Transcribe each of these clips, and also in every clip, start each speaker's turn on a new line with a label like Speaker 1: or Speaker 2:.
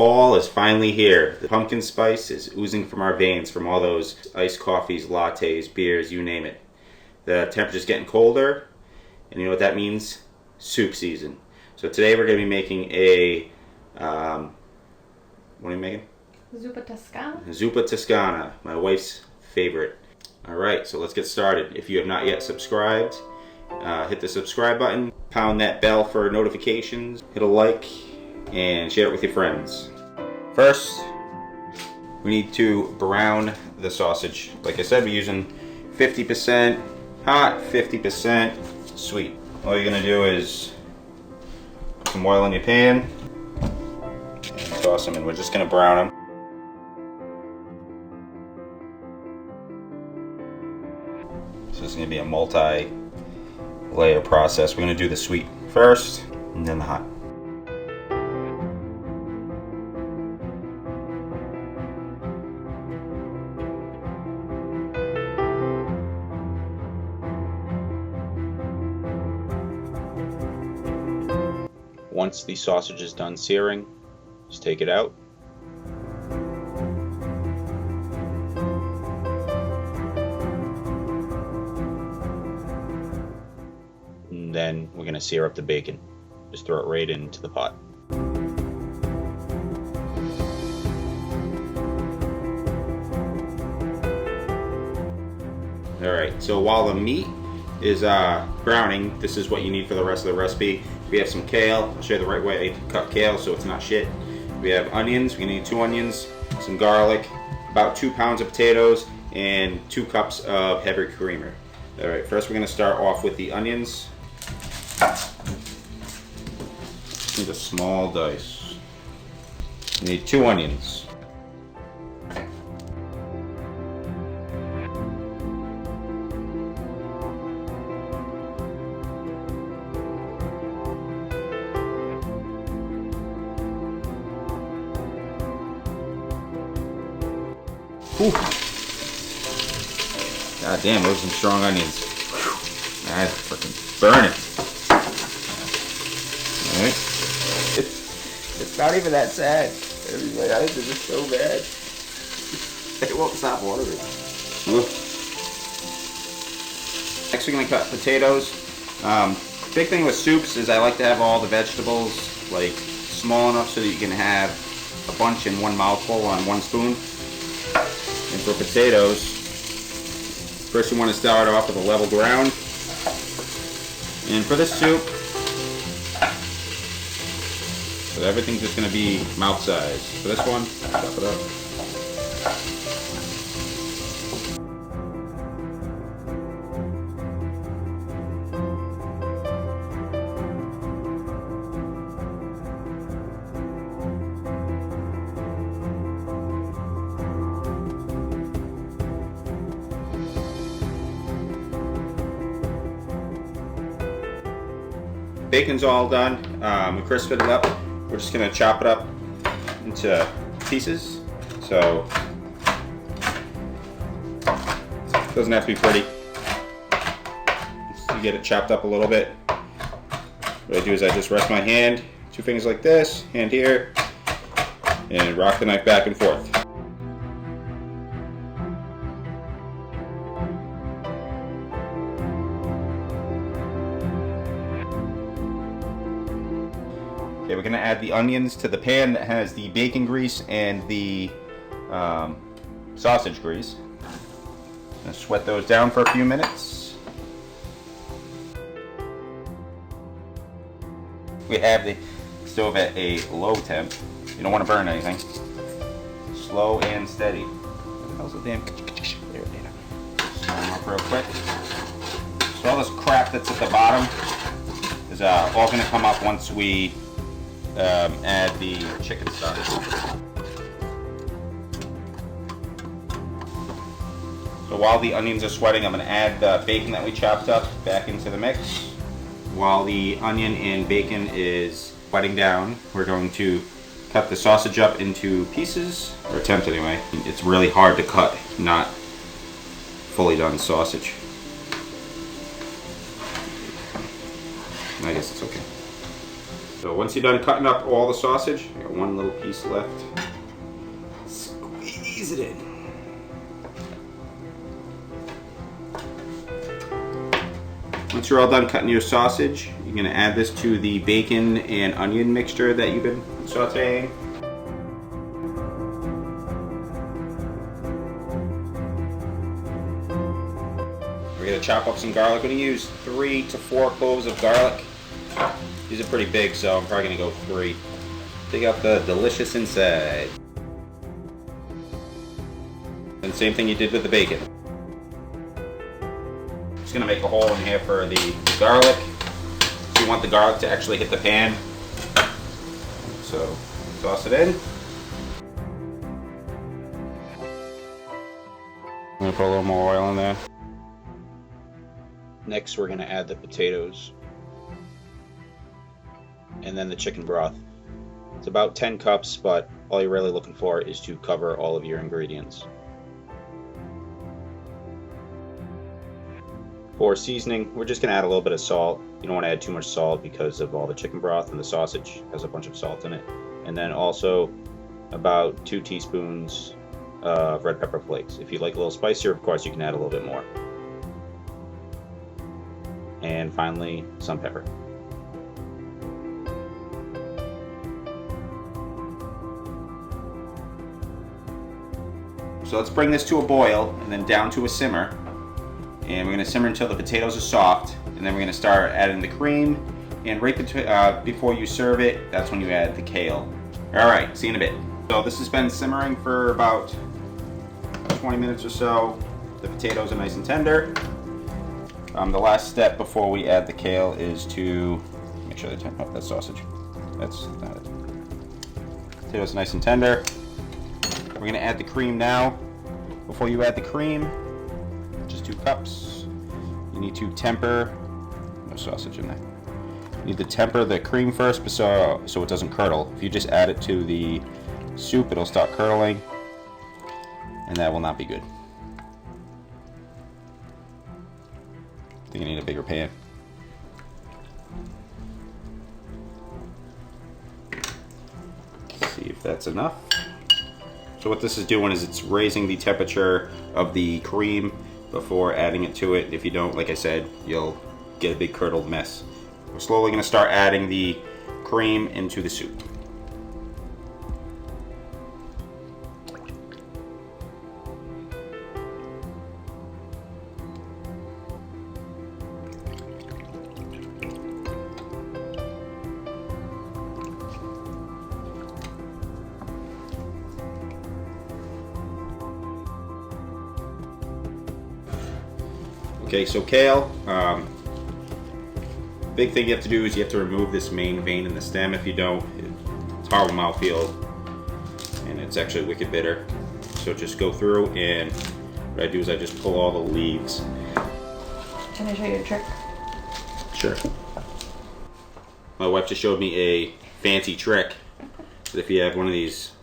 Speaker 1: fall is finally here. The pumpkin spice is oozing from our veins from all those iced coffees, lattes, beers, you name it. The temperature's getting colder, and you know what that means? Soup season. So today we're going to be making a, what are you making?
Speaker 2: Zuppa Toscana.
Speaker 1: Zuppa Toscana, my wife's favorite. Alright, so let's get started. If you have not yet subscribed, hit the subscribe button, pound that bell for notifications, hit a like, and share it with your friends. First, we need to brown the sausage. Like I said, we're using 50% hot, 50% sweet. All you're gonna do is put some oil in your pan and toss them in. We're just gonna brown them. So this is gonna be a multi-layer process. We're gonna do the sweet first, and then the hot. Once the sausage is done searing, just take it out. And then we're going to sear up the bacon. Just throw it right into the pot. Alright, so while the meat is browning, this is what you need for the rest of the recipe. We have some kale. I'll show you the right way to cut kale so it's not shit. We have onions. We need 2 onions, some garlic, about 2 pounds of potatoes, and 2 cups of heavy creamer. Alright, first we're going to start off with the onions. Need a small dice. You need 2 onions. Ooh. God damn, those are some strong onions. That's freaking burning. Alright. It's not even that sad. My eyes are just so bad. It won't stop watering. Next we're going to cut potatoes. Big thing with soups is I like to have all the vegetables like small enough so that you can have a bunch in one mouthful on one spoon. And for potatoes, first you want to start off with a level ground. And for this soup, so everything's just going to be mouth size. For this one, chop it up. Bacon's all done. We crisped it up. We're just gonna chop it up into pieces. So it doesn't have to be pretty. You get it chopped up a little bit. What I do is I just rest my hand, 2 fingers like this, hand here, and rock the knife back and forth. Okay, we're going to add the onions to the pan that has the bacon grease and the sausage grease. Gonna sweat those down for a few minutes. We have the stove at a low temp. You don't want to burn anything. Slow and steady. Where the hell's the damn? There it is. Start them up real quick. So all this crap that's at the bottom is all going to come up once we add the chicken stock. So while the onions are sweating, I'm going to add the bacon that we chopped up back into the mix. While the onion and bacon is wetting down, we're going to cut the sausage up into pieces, or attempt anyway. It's really hard to cut not fully done sausage. I guess it's okay. So once you're done cutting up all the sausage, I got one little piece left. Squeeze it in. Once you're all done cutting your sausage, you're going to add this to the bacon and onion mixture that you've been sauteing. We're going to chop up some garlic. We're going to use 3 to 4 cloves of garlic. These are pretty big, so I'm probably going to go 3. Dig out the delicious inside. And same thing you did with the bacon. Just going to make a hole in here for the garlic. You want the garlic to actually hit the pan. So toss it in. I'm going to put a little more oil in there. Next we're going to add the potatoes. And then the chicken broth. It's about 10 cups, but all you're really looking for is to cover all of your ingredients. For seasoning, we're just going to add a little bit of salt. You don't want to add too much salt because of all the chicken broth, and the sausage has a bunch of salt in it. And then also about 2 teaspoons of red pepper flakes. If you like a little spicier, of course, you can add a little bit more. And finally, some pepper. So let's bring this to a boil and then down to a simmer. And we're going to simmer until the potatoes are soft, and then we're going to start adding the cream. And right before you serve it, that's when you add the kale. Alright, see you in a bit. So this has been simmering for about 20 minutes or so. The potatoes are nice and tender. The last step before we add the kale is to make sure they temper up that sausage. That's not it. Potatoes are nice and tender. We're going to add the cream now. Before you add the cream, just 2 cups. You need to temper. No sausage in there. You need to temper the cream first so it doesn't curdle. If you just add it to the soup, it'll start curdling, and that will not be good. I think you need a bigger pan. Let's see if that's enough. So what this is doing is it's raising the temperature of the cream before adding it to it. If you don't, like I said, you'll get a big curdled mess. We're slowly going to start adding the cream into the soup. Okay, so kale, big thing you have to do is you have to remove this main vein in the stem. If you don't, it's horrible mouthfeel, and it's actually wicked bitter. So just go through, and what I do is I just pull all the leaves.
Speaker 2: Can I show you a trick?
Speaker 1: Sure. My wife just showed me a fancy trick. That if you have one of these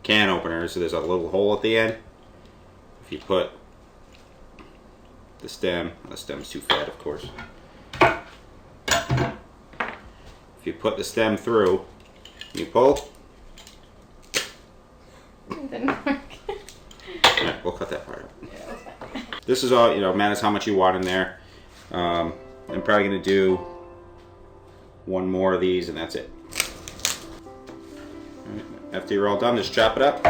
Speaker 1: can openers, so there's a little hole at the end. If you put the stem's too fat, of course. If you put the stem through, you pull.
Speaker 2: It didn't work.
Speaker 1: Alright, we'll cut that part out. Yeah, that's fine. This is all, matters how much you want in there. I'm probably going to do one more of these, and that's it. Right. After you're all done, just chop it up.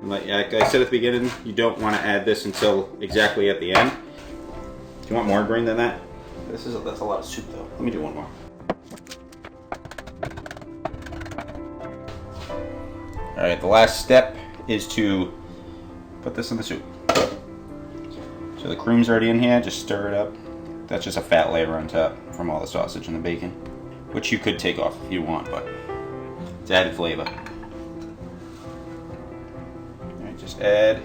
Speaker 1: And like I said at the beginning, you don't want to add this until exactly at the end. Do you want more green than that? That's a lot of soup, though. Let me do one more. All right, the last step is to put this in the soup. So the cream's already in here. Just stir it up. That's just a fat layer on top from all the sausage and the bacon, which you could take off if you want, but it's added flavor. Just add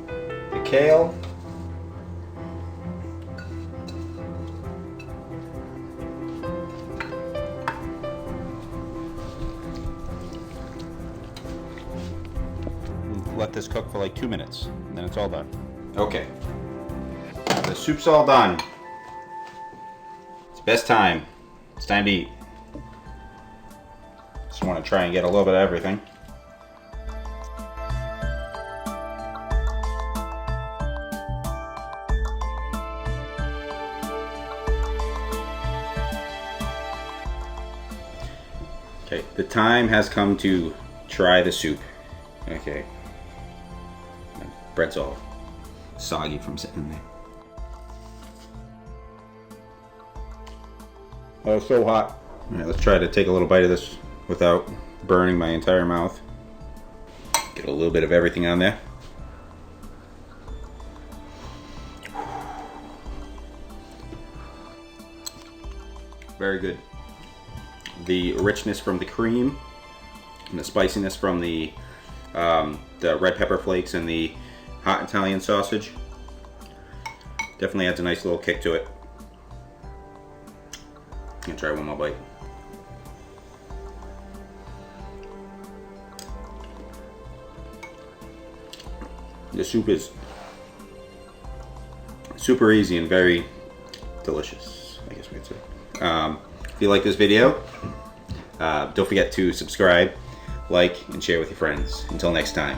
Speaker 1: the kale. Let this cook for like 2 minutes, and then it's all done. Okay. The soup's all done. It's best time. It's time to eat. Just want to try and get a little bit of everything. Okay, the time has come to try the soup. Okay. My bread's all soggy from sitting in there. Oh, it's so hot. All right, let's try to take a little bite of this without burning my entire mouth. Get a little bit of everything on there. Very good. The richness from the cream and the spiciness from the red pepper flakes and the hot Italian sausage definitely adds a nice little kick to it. I'm gonna try one more bite. The soup is super easy and very delicious, I guess we could say. If you like this video, don't forget to subscribe, like, and share with your friends. Until next time.